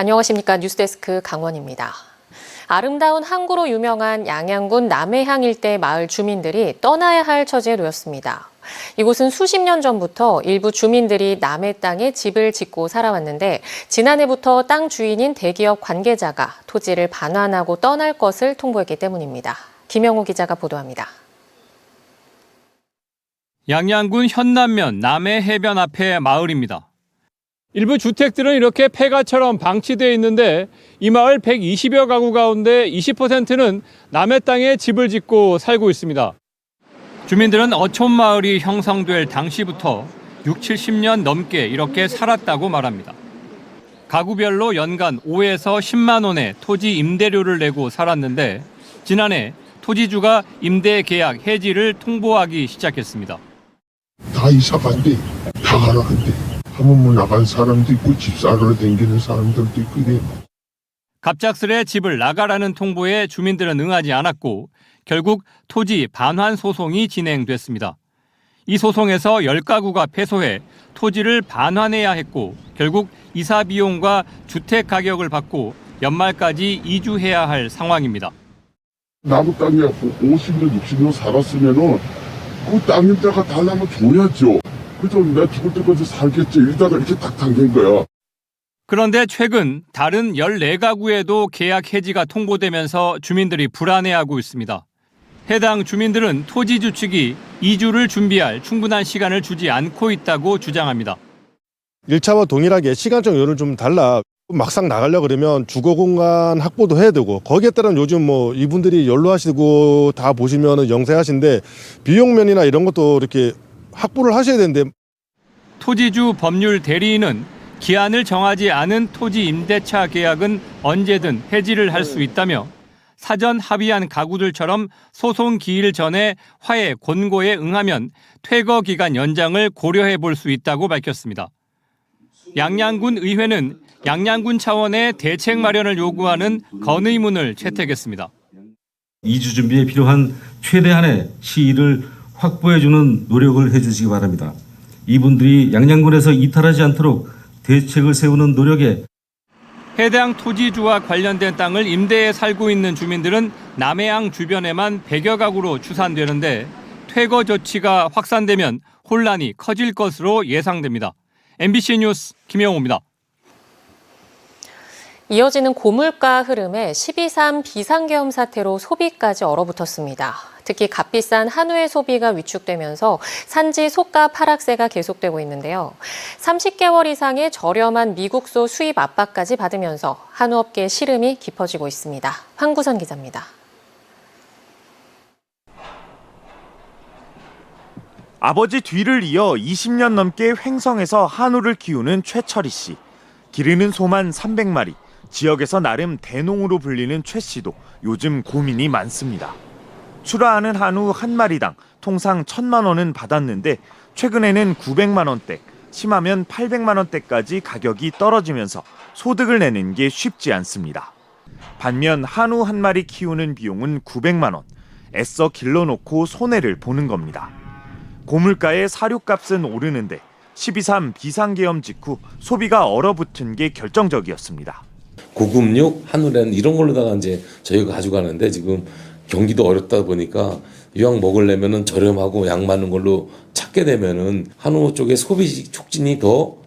안녕하십니까. 뉴스데스크 강원입니다. 아름다운 항구로 유명한 양양군 남해항 일대 마을 주민들이 떠나야 할 처지에 놓였습니다. 이곳은 수십 년 전부터 일부 주민들이 남해 땅에 집을 짓고 살아왔는데 지난해부터 땅 주인인 대기업 관계자가 토지를 반환하고 떠날 것을 통보했기 때문입니다. 김영호 기자가 보도합니다. 양양군 현남면 남해 해변 앞의 마을입니다. 일부 주택들은 이렇게 폐가처럼 방치되어 있는데 이 마을 120여 가구 가운데 20%는 남해 땅에 집을 짓고 살고 있습니다. 주민들은 어촌 마을이 형성될 당시부터 60-70년 넘게 이렇게 살았다고 말합니다. 가구별로 연간 5에서 10만 원의 토지 임대료를 내고 살았는데 지난해 토지주가 임대 계약 해지를 통보하기 시작했습니다. 다 이사 간대, 다 가라 간대. 한번 나간 사람도 있고 집 사러 다니는 사람들도 있고 이래. 갑작스레 집을 나가라는 통보에 주민들은 응하지 않았고 결국 토지 반환 소송이 진행됐습니다. 이 소송에서 10가구가 패소해 토지를 반환해야 했고 결국 이사 비용과 주택 가격을 받고 연말까지 이주해야 할 상황입니다. 나무 땅에 50년, 60년 살았으면은 그 땅에다가 달라면 줘야죠. 그래서 내가 죽을 때까지 살겠지. 이러다가 이렇게 딱 당긴 거야. 그런데 최근 다른 14가구에도 계약 해지가 통보되면서 주민들이 불안해하고 있습니다. 해당 주민들은 토지주 측이 이주를 준비할 충분한 시간을 주지 않고 있다고 주장합니다. 1차와 동일하게 시간적 여유를 좀 달라. 막상 나가려고 그러면 주거 공간 확보도 해야 되고 거기에 따른 요즘 이분들이 연로하시고 다 보시면 영세하신데 비용면이나 이런 것도 이렇게 확보를 하셔야 되는데. 토지주 법률 대리인은 기한을 정하지 않은 토지 임대차 계약은 언제든 해지를 할 수 있다며 사전 합의한 가구들처럼 소송 기일 전에 화해 권고에 응하면 퇴거 기간 연장을 고려해 볼 수 있다고 밝혔습니다. 양양군 의회는 양양군 차원의 대책 마련을 요구하는 건의문을 채택했습니다. 이주 준비에 필요한 최대한의 시일을 확보해주는 노력을 해주시기 바랍니다. 이분들이 양양군에서 이탈하지 않도록 대책을 세우는 노력에 해당 토지주와 관련된 땅을 임대해 살고 있는 주민들은 남해항 주변에만 100여 가구로 추산되는데 퇴거 조치가 확산되면 혼란이 커질 것으로 예상됩니다. MBC 뉴스 김영호입니다. 이어지는 고물가 흐름에 12.3 비상계엄 사태로 소비까지 얼어붙었습니다. 특히 값비싼 한우의 소비가 위축되면서 산지 솥값 하락세가 계속되고 있는데요. 30개월 이상의 저렴한 미국소 수입 압박까지 받으면서 한우업계의 시름이 깊어지고 있습니다. 황구선 기자입니다. 아버지 뒤를 이어 20년 넘게 횡성에서 한우를 키우는 최철희 씨. 기르는 소만 300마리, 지역에서 나름 대농으로 불리는 최 씨도 요즘 고민이 많습니다. 출하하는 한우 한 마리당 통상 1,000만 원은 받았는데 최근에는 900만 원대, 심하면 800만 원대까지 가격이 떨어지면서 소득을 내는 게 쉽지 않습니다. 반면 한우 한 마리 키우는 비용은 900만 원, 애써 길러놓고 손해를 보는 겁니다. 고물가의 사료값은 오르는데 12.3 비상계엄 직후 소비가 얼어붙은 게 결정적이었습니다. 고급육, 한우라는 이런 걸로다가 이제 저희가 가져가는데 지금 경기도 어렵다 보니까 이왕 먹으려면은 저렴하고 양 많은 걸로 찾게 되면은 한우 쪽의 소비 촉진이 더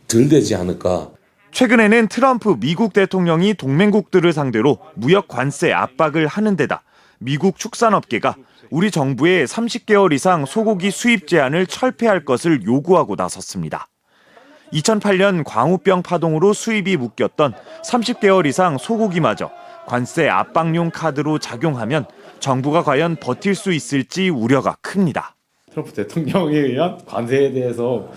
덜 되지 않을까. 최근에는 트럼프 미국 대통령이 동맹국들을 상대로 무역 관세 압박을 하는 데다 미국 축산업계가 우리 정부의 30개월 이상 소고기 수입 제한을 철폐할 것을 요구하고 나섰습니다. 2008년 광우병 파동으로 수입이 묶였던 30개월 이상 소고기마저 관세 압박용 카드로 작용하면 정부가 과연 버틸 수 있을지 우려가 큽니다. 트럼프 대통령에 의한 관세에 대해서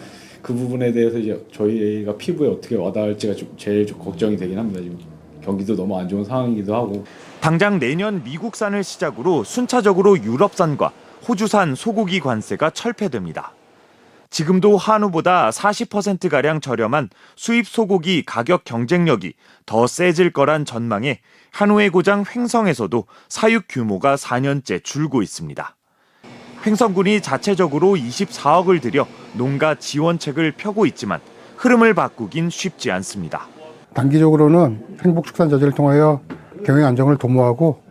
그 부분에 대해서 이제 저희가 피부에 어떻게 와닿을지가 좀 제일 걱정이 되긴 합니다. 지금 경기도 너무 안 좋은 상황이기도 하고. 당장 내년 미국산을 시작으로 순차적으로 유럽산과 호주산 소고기 관세가 철폐됩니다. 지금도 한우보다 40%가량 저렴한 수입 소고기 가격 경쟁력이 더 세질 거란 전망에 한우의 고장 횡성에서도 사육 규모가 4년째 줄고 있습니다. 횡성군이 자체적으로 24억을 들여 농가 지원책을 펴고 있지만 흐름을 바꾸긴 쉽지 않습니다. 단기적으로는 행복축산자재를 통하여 경영 안정을 도모하고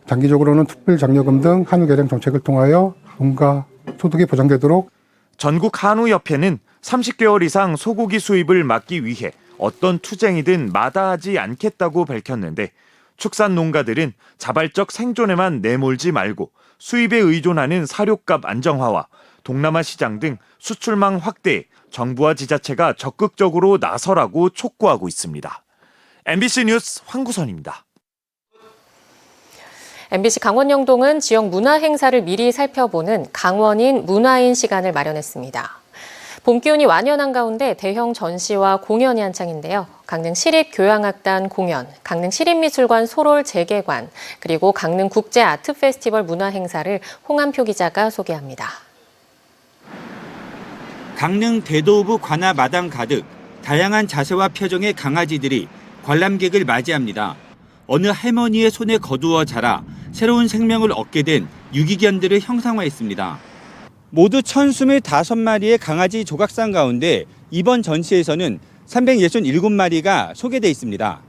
장기적으로는 특별장려금 등 한우 개량 정책을 통하여 농가 소득이 보장되도록 전국 한우협회는 30개월 이상 소고기 수입을 막기 위해 어떤 투쟁이든 마다하지 않겠다고 밝혔는데 축산 농가들은 자발적 생존에만 내몰지 말고 수입에 의존하는 사료값 안정화와 동남아 시장 등 수출망 확대에 정부와 지자체가 적극적으로 나서라고 촉구하고 있습니다. MBC 뉴스 황구선입니다. MBC 강원 영동은 지역 문화 행사를 미리 살펴보는 강원인 문화인 시간을 마련했습니다. 봄 기운이 완연한 가운데 대형 전시와 공연이 한창인데요. 강릉 시립교향악단 공연, 강릉 시립미술관 소롤 재개관, 그리고 강릉 국제 아트 페스티벌 문화 행사를 홍한표 기자가 소개합니다. 강릉 대도읍 관아 마당 가득 다양한 자세와 표정의 강아지들이 관람객을 맞이합니다. 어느 할머니의 손에 거두어 자라 새로운 생명을 얻게 된 유기견들을 형상화했습니다. 모두 1,025마리의 강아지 조각상 가운데 이번 전시에서는 367마리가 소개돼 있습니다.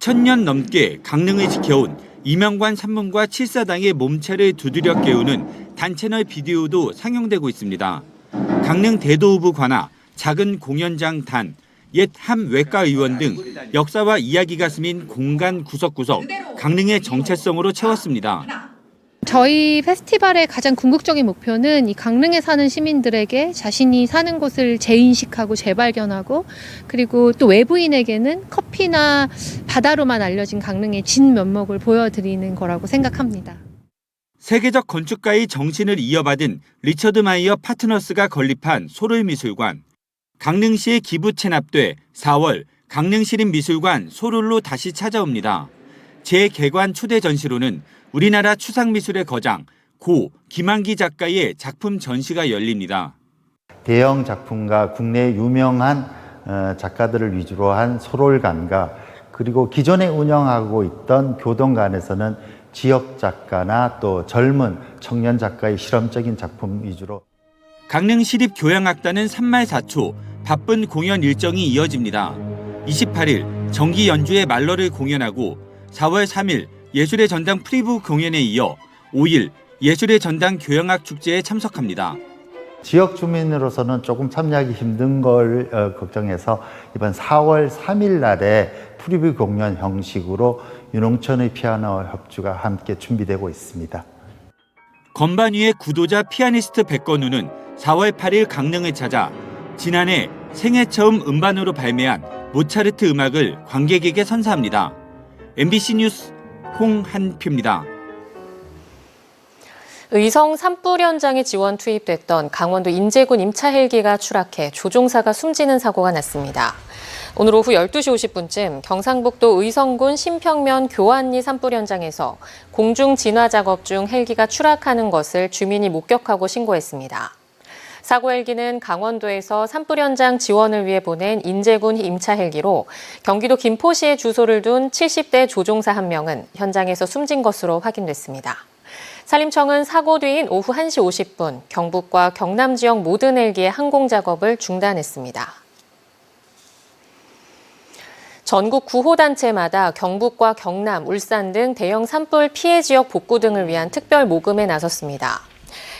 1000년 넘게 강릉을 지켜온 이명관 산문과 칠사당의 몸체를 두드려 깨우는 단채널 비디오도 상영되고 있습니다. 강릉 대도읍 관아, 작은 공연장 단, 옛 함 외과 의원 등 역사와 이야기가 스민 공간 구석구석 강릉의 정체성으로 채웠습니다. 저희 페스티벌의 가장 궁극적인 목표는 이 강릉에 사는 시민들에게 자신이 사는 곳을 재인식하고 재발견하고 그리고 또 외부인에게는 커피나 바다로만 알려진 강릉의 진 면목을 보여드리는 거라고 생각합니다. 세계적 건축가의 정신을 이어받은 리처드 마이어 파트너스가 건립한 소롤미술관. 강릉시에 기부 체납돼 4월 강릉시립미술관 소롤로 다시 찾아옵니다. 재개관 초대 전시로는 우리나라 추상미술의 거장 고 김한기 작가의 작품 전시가 열립니다. 대형 작품과 국내 유명한 작가들을 위주로 한 소롤관과 그리고 기존에 운영하고 있던 교동관에서는 지역 작가나 또 젊은 청년 작가의 실험적인 작품 위주로 강릉시립교향악단은 3말4초 바쁜 공연 일정이 이어집니다. 28일 정기 연주의 말러를 공연하고 4월 3일 예술의 전당 프리뷰 공연에 이어 5일 예술의 전당 교향악 축제에 참석합니다. 지역 주민으로서는 조금 참여하기 힘든 걸 걱정해서 이번 4월 3일 날에 프리뷰 공연 형식으로 윤홍천의 피아노 협주가 함께 준비되고 있습니다. 건반 위의 구도자 피아니스트 백건우는 4월 8일 강릉을 찾아 지난해 생애 처음 음반으로 발매한 모차르트 음악을 관객에게 선사합니다. MBC 뉴스 홍한표입니다. 의성 산불 현장에 지원 투입됐던 강원도 인제군 임차 헬기가 추락해 조종사가 숨지는 사고가 났습니다. 오늘 오후 12시 50분쯤 경상북도 의성군 신평면 교안리 산불 현장에서 공중 진화 작업 중 헬기가 추락하는 것을 주민이 목격하고 신고했습니다. 사고 헬기는 강원도에서 산불 현장 지원을 위해 보낸 인제군 임차 헬기로 경기도 김포시에 주소를 둔 70대 조종사 1명은 현장에서 숨진 것으로 확인됐습니다. 산림청은 사고 뒤인 오후 1시 50분 경북과 경남 지역 모든 헬기의 항공 작업을 중단했습니다. 전국 구호단체마다 경북과 경남, 울산 등 대형 산불 피해 지역 복구 등을 위한 특별 모금에 나섰습니다.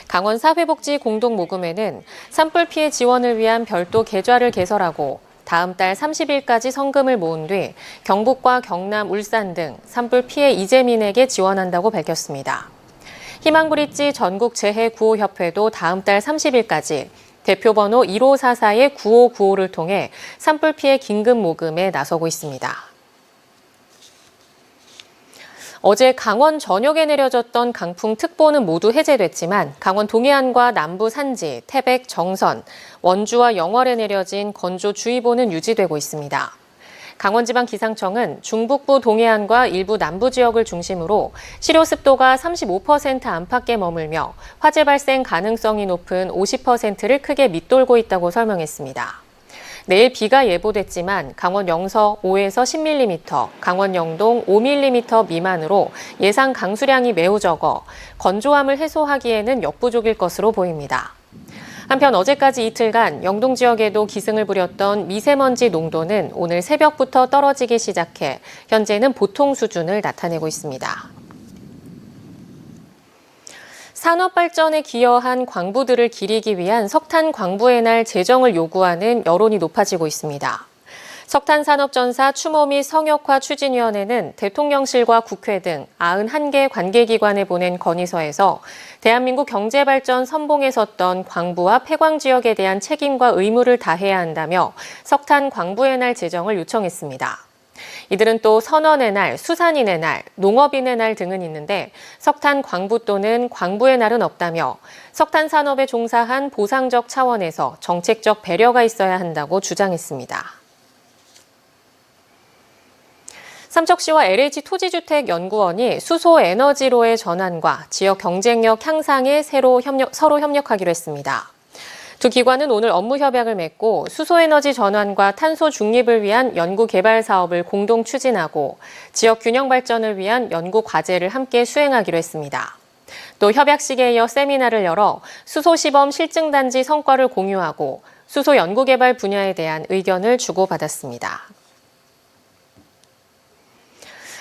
강원 사회복지 공동모금회는 산불 피해 지원을 위한 별도 계좌를 개설하고 다음 달 30일까지 성금을 모은 뒤 경북과 경남, 울산 등 산불 피해 이재민에게 지원한다고 밝혔습니다. 희망브릿지 전국재해구호협회도 다음 달 30일까지 대표번호 1544-9595를 통해 산불 피해 긴급 모금에 나서고 있습니다. 어제 강원 전역에 내려졌던 강풍특보는 모두 해제됐지만 강원 동해안과 남부 산지, 태백, 정선, 원주와 영월에 내려진 건조주의보는 유지되고 있습니다. 강원지방기상청은 중북부 동해안과 일부 남부 지역을 중심으로 실효습도가 35% 안팎에 머물며 화재 발생 가능성이 높은 50%를 크게 밑돌고 있다고 설명했습니다. 내일 비가 예보됐지만 강원 영서 5에서 10mm, 강원 영동 5mm 미만으로 예상 강수량이 매우 적어 건조함을 해소하기에는 역부족일 것으로 보입니다. 한편 어제까지 이틀간 영동 지역에도 기승을 부렸던 미세먼지 농도는 오늘 새벽부터 떨어지기 시작해 현재는 보통 수준을 나타내고 있습니다. 산업 발전에 기여한 광부들을 기리기 위한 석탄 광부의 날 제정을 요구하는 여론이 높아지고 있습니다. 석탄산업전사 추모 및 성역화 추진위원회는 대통령실과 국회 등 91개 관계기관에 보낸 건의서에서 대한민국 경제발전 선봉에 섰던 광부와 폐광 지역에 대한 책임과 의무를 다해야 한다며 석탄 광부의 날 제정을 요청했습니다. 이들은 또 선원의 날, 수산인의 날, 농업인의 날 등은 있는데 석탄 광부 또는 광부의 날은 없다며 석탄 산업에 종사한 보상적 차원에서 정책적 배려가 있어야 한다고 주장했습니다. 삼척시와 LH토지주택연구원이 수소 에너지로의 전환과 지역 경쟁력 향상에 서로 협력하기로 했습니다. 두 기관은 오늘 업무 협약을 맺고 수소에너지 전환과 탄소 중립을 위한 연구 개발 사업을 공동 추진하고 지역 균형 발전을 위한 연구 과제를 함께 수행하기로 했습니다. 또 협약식에 이어 세미나를 열어 수소 시범 실증 단지 성과를 공유하고 수소 연구 개발 분야에 대한 의견을 주고받았습니다.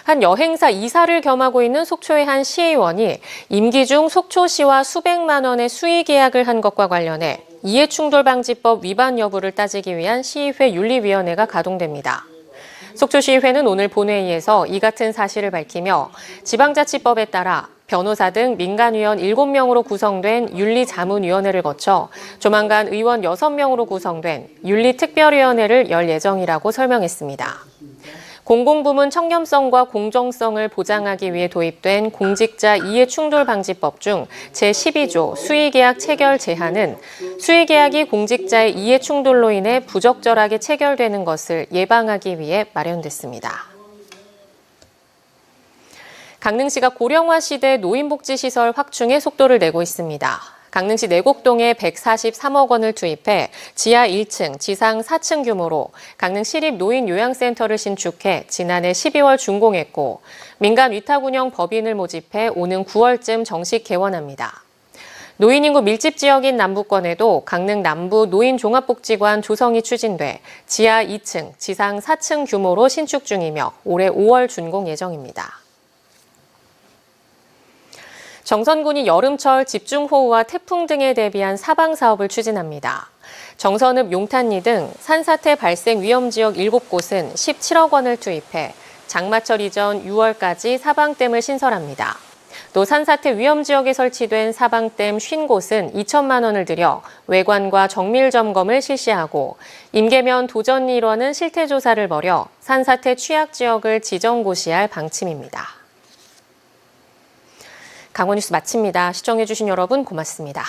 한 여행사 이사를 겸하고 있는 속초의 한 시의원이 임기 중 속초시와 수백만 원의 수의 계약을 한 것과 관련해 이해충돌방지법 위반 여부를 따지기 위한 시의회 윤리위원회가 가동됩니다. 속초시의회는 오늘 본회의에서 이 같은 사실을 밝히며 지방자치법에 따라 변호사 등 민간위원 7명으로 구성된 윤리자문위원회를 거쳐 조만간 의원 6명으로 구성된 윤리특별위원회를 열 예정이라고 설명했습니다. 공공부문 청렴성과 공정성을 보장하기 위해 도입된 공직자 이해충돌방지법 중 제12조 수의계약 체결 제한은 수의계약이 공직자의 이해충돌로 인해 부적절하게 체결되는 것을 예방하기 위해 마련됐습니다. 강릉시가 고령화 시대 노인복지시설 확충에 속도를 내고 있습니다. 강릉시 내곡동에 143억 원을 투입해 지하 1층, 지상 4층 규모로 강릉 시립노인요양센터를 신축해 지난해 12월 준공했고 민간 위탁 운영 법인을 모집해 오는 9월쯤 정식 개원합니다. 노인 인구 밀집 지역인 남부권에도 강릉 남부 노인종합복지관 조성이 추진돼 지하 2층, 지상 4층 규모로 신축 중이며 올해 5월 준공 예정입니다. 정선군이 여름철 집중호우와 태풍 등에 대비한 사방사업을 추진합니다. 정선읍 용탄리 등 산사태 발생 위험지역 7곳은 17억 원을 투입해 장마철 이전 6월까지 사방댐을 신설합니다. 또 산사태 위험지역에 설치된 사방댐 50곳은 2천만 원을 들여 외관과 정밀 점검을 실시하고 임계면 도전이 일원은 실태조사를 벌여 산사태 취약지역을 지정고시할 방침입니다. 강원뉴스 마칩니다. 시청해주신 여러분 고맙습니다.